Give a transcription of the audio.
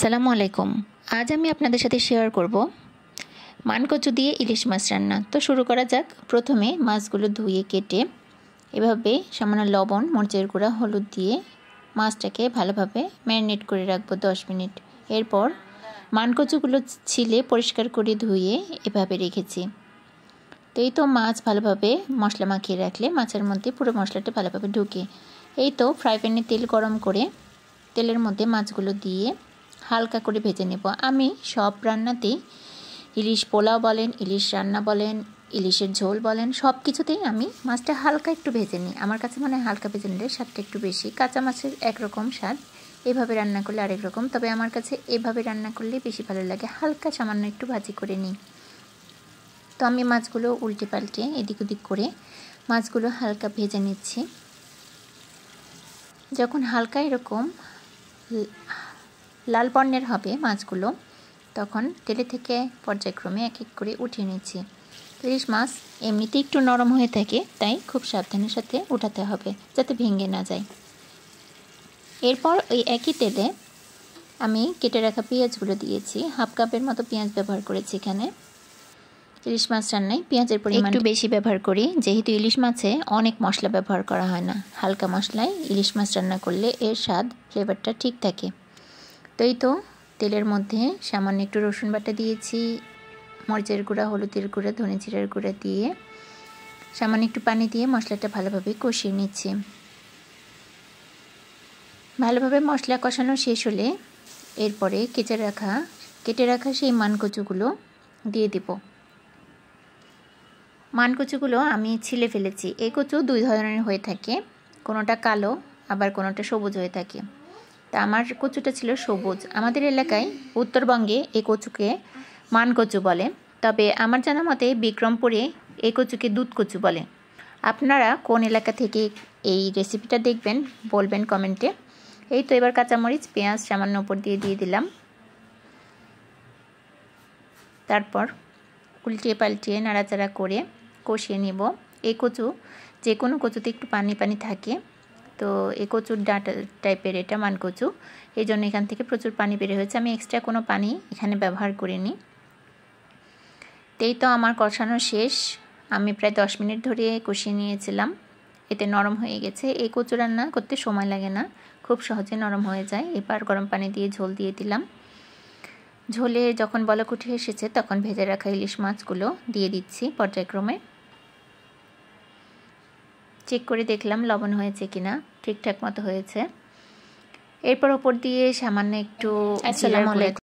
আসসালামু আলাইকুম। আজ আমি আপনাদের সাথে শেয়ার করব মানকচু দিয়ে ইলিশ মাছ রান্না। তো শুরু করা যাক। প্রথমে মাছগুলো ধুয়ে কেটে এভাবে সামান্য লবণ, মরিচের গুঁড়া, হলুদ দিয়ে মাছটাকে ভালোভাবে ম্যারিনেট করে রাখবো 10 মিনিট। এরপর মানকচুগুলো ছিলে পরিষ্কার করে ধুয়ে এভাবে রেখেছি। তো এই তো মাছ ভালোভাবে মশলা মাখিয়ে রাখলে মাছের মধ্যে পুরো মশলাটা ভালোভাবে ঢুকে। এই তো ফ্রাই প্যানে তেল গরম করে তেলের মধ্যে মাছগুলো দিয়ে হালকা করে ভেজে নেব। আমি সব রান্নাতেই ইলিশ পোলাও বলেন, ইলিশ রান্না বলেন, ইলিশের ঝোল বলেন, সব কিছুতেই আমি মাছটা হালকা একটু ভেজে নিই। আমার কাছে মনে হয় হালকা ভেজে নিলে স্বাদটা একটু বেশি। কাঁচা মাছের একরকম স্বাদ, এভাবে রান্না করলে আরেক রকম। তবে আমার কাছে এভাবে রান্না করলে বেশি ভালো লাগে। হালকা সামান্য একটু ভাজি করে নিই। তো আমি মাছগুলো উল্টে পাল্টে এদিক ওদিক করে মাছগুলো হালকা ভেজে নিচ্ছি। যখন হালকা এরকম লাল বর্ণের হবে মাছগুলো, তখন তেলে থেকে পর্যায়ক্রমে এক এক করে উঠিয়ে নিচ্ছি। ইলিশ মাছ এমনিতে একটু নরম হয়ে থাকে, তাই খুব সাবধানের সাথে উঠাতে হবে যাতে ভেঙে না যায়। এরপর ওই একই তেলে আমি কেটে রাখা পেঁয়াজগুলো দিয়েছি। হাফ কাপের মতো পেঁয়াজ ব্যবহার করেছি এখানে। ইলিশ মাছ রান্নায় পেঁয়াজের পরিমাণ একটু বেশি ব্যবহার করি, যেহেতু ইলিশ মাছে অনেক মশলা ব্যবহার করা হয় না। হালকা মশলায় ইলিশ মাছ রান্না করলে এর স্বাদ, ফ্লেভারটা ঠিক থাকে। তো এই তো তেলের মধ্যে সামান্য একটু রসুন বাটা দিয়েছি, মরিচের গুঁড়া, হলুদের গুঁড়া, ধনে জিরার গুঁড়া দিয়ে সামান্য একটু পানি দিয়ে মশলাটা ভালোভাবে কষিয়ে নিচ্ছি। ভালোভাবে মশলা কষানো শেষ হলে এরপরে কেটে রাখা সেই মানকচুগুলো দিয়ে দেব। মানকচুগুলো আমি ছিলে ফেলেছি। এই কচু দুই ধরনের হয়ে থাকে, কোনোটা কালো আবার কোনোটা সবুজ হয়ে থাকে। তা আমার কচুটা ছিল সবুজ। আমাদের এলাকায় উত্তরবঙ্গে এই কচুকে মানকচু বলে, তবে আমার জানা মতে বিক্রমপুরে এই কচুকে দুধ কচু বলে। আপনারা কোন এলাকা থেকে এই রেসিপিটা দেখবেন বলবেন কমেন্টে। এই তো এবার কাঁচামরিচ, পেঁয়াজ সামান্য উপর দিয়ে দিলাম। তারপর উল্টিয়ে পাল্টিয়ে নাড়াচাড়া করে কষিয়ে নেব। এই কচু, যে কোনো কচুতে একটু পানি পানি থাকে, তো এই কচুর ডাঁটা টাইপের এটা মানকচু, এই জন্য এখান থেকে প্রচুর পানি বের হয়েছে। আমি এক্সট্রা কোনো পানি এখানে ব্যবহার করিনি। এই তো আমার কষানো শেষ। আমি প্রায় 10 মিনিট ধরে কষিয়ে নিয়েছিলাম। এতে নরম হয়ে গেছে। এই কচু রান্না করতে সময় লাগে না, খুব সহজে নরম হয়ে যায়। এবার গরম পানি দিয়ে ঝোল দিয়ে দিলাম। ঝোলে যখন বলক উঠে এসেছে তখন ভেজে রাখা ইলিশ মাছগুলো দিয়ে দিচ্ছি পর্যায়ক্রমে। চেক করে দেখলাম লবণ হয়েছে কিনা, ঠিকঠাক মতো হয়েছে। এরপর ওপর দিয়ে সামান্য একটু